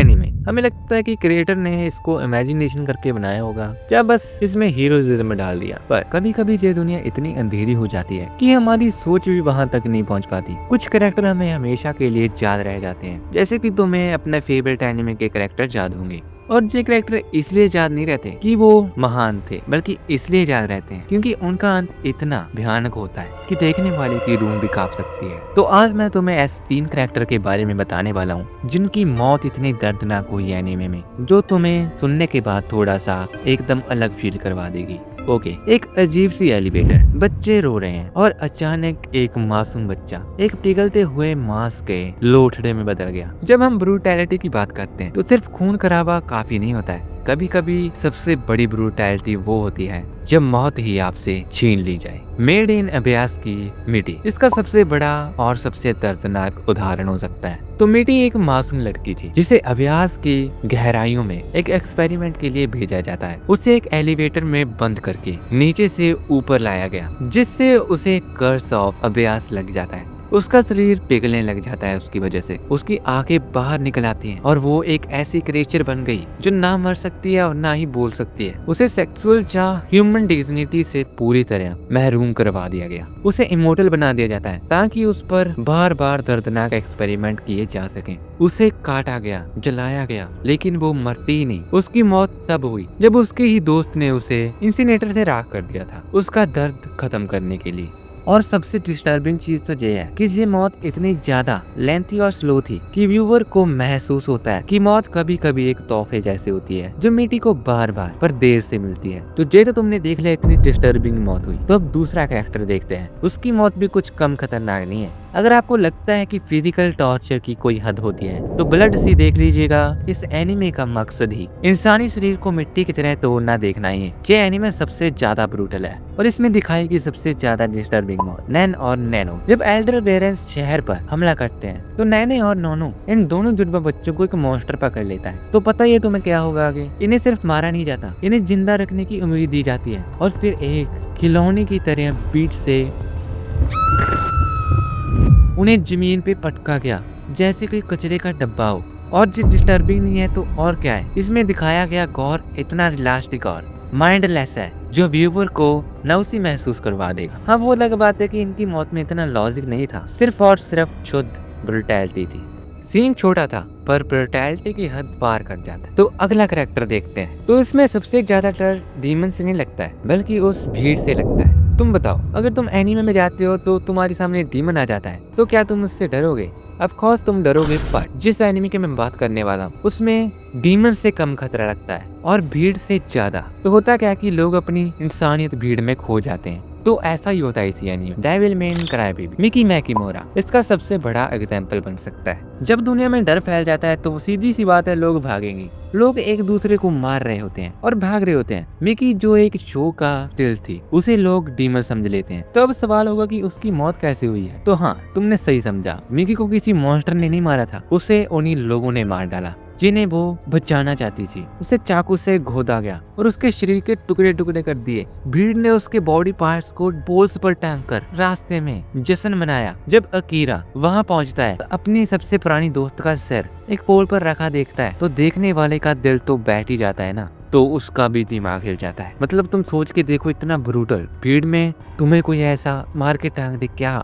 Anime. हमें लगता है कि क्रिएटर ने इसको इमेजिनेशन करके बनाया होगा या बस इसमें हीरोइज्म डाल दिया, पर कभी कभी ये दुनिया इतनी अंधेरी हो जाती है कि हमारी सोच भी वहां तक नहीं पहुंच पाती। कुछ कैरेक्टर हमें हमेशा के लिए याद रह जाते हैं, जैसे कि तुम्हें अपने फेवरेट एनीमे के कैरेक्टर याद होंगे। और ये कैरेक्टर इसलिए याद नहीं रहते कि वो महान थे, बल्कि इसलिए याद रहते हैं क्योंकि उनका अंत इतना भयानक होता है कि देखने वाले की रूह भी कांप सकती है। तो आज मैं तुम्हें ऐसे 3 कैरेक्टर के बारे में बताने वाला हूँ जिनकी मौत इतनी दर्दनाक हुई एनीमे में, जो तुम्हें सुनने के बाद थोड़ा सा एकदम अलग फील करवा देगी। ओके, एक अजीब सी एलिवेटर, बच्चे रो रहे हैं और अचानक एक मासूम बच्चा एक पिघलते हुए मांस के लोथड़े में बदल गया। जब हम ब्रूटैलिटी की बात करते हैं तो सिर्फ खून खराबा काफी नहीं होता है। कभी कभी सबसे बड़ी ब्रूटैलिटी वो होती है जब मौत ही आपसे छीन ली जाए। मेड इन अभ्यास की मिटी इसका सबसे बड़ा और सबसे दर्दनाक उदाहरण हो सकता है। तो मिटी एक मासूम लड़की थी जिसे अभ्यास की गहराइयों में एक एक्सपेरिमेंट के लिए भेजा जाता है। उसे एक एलिवेटर में बंद करके नीचे से ऊपर लाया गया, जिससे उसे कर्स ऑफ अभ्यास लग जाता है। उसका शरीर पिघलने लग जाता है, उसकी वजह से उसकी आंखें बाहर निकल आती हैं और वो एक ऐसी क्रिएचर बन गई जो ना मर सकती है और ना ही बोल सकती है। उसे सेक्सुअल या ह्यूमन डिग्निटी से पूरी तरह महरूम करवा दिया गया। उसे इमोर्टल बना दिया जाता है ताकि उस पर बार बार दर्दनाक एक्सपेरिमेंट किए जा सकें। उसे काटा गया, जलाया गया, लेकिन वो मरती ही नहीं। उसकी मौत तब हुई जब उसके ही दोस्त ने उसे इंसिनेटर से राख कर दिया था, उसका दर्द खत्म करने के लिए। और सबसे डिस्टर्बिंग चीज तो ये है कि ये मौत इतनी ज्यादा लेंथी और स्लो थी कि व्यूअर को महसूस होता है कि मौत कभी कभी एक तोहफे जैसे होती है जो मिटी को बार बार पर देर से मिलती है। तो ये तो तुमने देख लिया इतनी डिस्टर्बिंग मौत हुई, तो अब दूसरा कैरेक्टर देखते हैं। उसकी मौत भी कुछ कम खतरनाक नहीं है। अगर आपको लगता है कि फिजिकल टॉर्चर की कोई हद होती है तो ब्लड सी देख लीजिएगा। इस एनीमे का मकसद ही इंसानी शरीर को मिट्टी की तरह तोड़ना देखना ही है। ये एनीमे सबसे ज्यादा ब्रूटल है और इसमें दिखाई गई सबसे ज्यादा डिस्टर्बिंग मौत नैन और नैनो। जब एल्डर पेरेंट्स शहर पर हमला करते हैं तो नैने और नोनो इन दोनों जुड़वा बच्चों को एक मॉन्स्टर पकड़ लेता है। तो पता ही है तुम्हें क्या होगा आगे। इन्हें सिर्फ मारा नहीं जाता, इन्हें जिंदा रखने की उम्मीद दी जाती है और फिर एक खिलौने की तरह बीच से उन्हें जमीन पे पटका गया जैसे कोई कचरे का डब्बा हो। और जो डिस्टर्बिंग नहीं है तो और क्या है, इसमें दिखाया गया गौर इतना रियलिस्टिक और माइंडलेस है जो व्यूअर को नौसी महसूस करवा देगा। हाँ, वो अलग बात है कि इनकी मौत में इतना लॉजिक नहीं था, सिर्फ और सिर्फ शुद्ध ब्रूटैलिटी थी। सीन छोटा था पर ब्रूटैलिटी की हद पार कर जाता। तो अगला कैरेक्टर देखते हैं। तो इसमें सबसे ज्यादा डर डीमन से नहीं लगता है बल्कि उस भीड़ से लगता है। तुम बताओ, अगर तुम एनीमे में जाते हो तो तुम्हारे सामने डीमन आ जाता है तो क्या तुम उससे डरोगे? ऑफ कोर्स तुम डरोगे, पर जिस एनीमे की मैं बात करने वाला हूँ उसमें डीमन से कम खतरा लगता है और भीड़ से ज्यादा। तो होता क्या कि लोग अपनी इंसानियत भीड़ में खो जाते हैं। तो ऐसा ही होता है इसी एनीमे डेविल मेन क्राईबेबी मिकी मैकीमोरा इसका सबसे बड़ा एग्जाम्पल बन सकता है। जब दुनिया में डर फैल जाता है तो सीधी सी बात है, लोग भागेंगे। लोग एक दूसरे को मार रहे होते हैं और भाग रहे होते हैं। मिकी जो एक शो का दिल थी उसे लोग डीमन समझ लेते हैं। तो अब सवाल होगा कि उसकी मौत कैसे हुई है। तो हाँ, तुमने सही समझा, मिकी को किसी मॉन्स्टर ने नहीं मारा था, उसे उन्हीं लोगों ने मार डाला जिन्हें वो बचाना चाहती थी। उसे चाकू से घोदा गया और उसके शरीर के टुकड़े टुकड़े कर दिए। भीड़ ने उसके बॉडी पार्ट्स को पोल्स पर टांग कर रास्ते में जश्न मनाया। जब अकीरा वहां पहुंचता है तो अपनी सबसे पुरानी दोस्त का सिर एक पोल पर रखा देखता है तो देखने वाले का दिल तो बैठ ही जाता है ना, तो उसका भी दिमाग हिल जाता है। मतलब तुम सोच के देखो, इतना ब्रूटल भीड़ में तुम्हें कोई ऐसा मार के टांग दे, क्या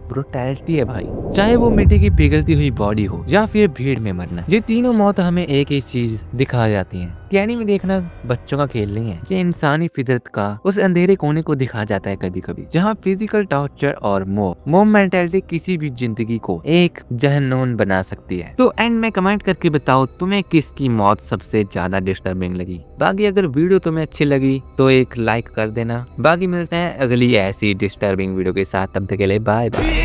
ब्रूटैलिटी है भाई। चाहे वो मिट्टी की पिघलती हुई बॉडी हो या फिर भीड़ में मरना, ये तीनों मौत हमें एक ही चीज दिखा जाती हैं कि एनीमे देखना बच्चों का खेल नहीं है। ये इंसानी फितरत का उस अंधेरे कोने को दिखा जाता है कभी कभी, जहाँ फिजिकल टॉर्चर और मोब मेंटालिटी किसी भी जिंदगी को एक जहन्नुम बना सकती है। तो एंड में कमेंट करके बताओ तुम्हें किसकी मौत सबसे ज्यादा डिस्टर्बिंग लगी। बाकी अगर वीडियो तुम्हें अच्छी लगी तो एक लाइक कर देना। बाकी मिलते हैं अगली ऐसी डिस्टर्बिंग वीडियो के साथ, तब तक के लिए बाय बाय।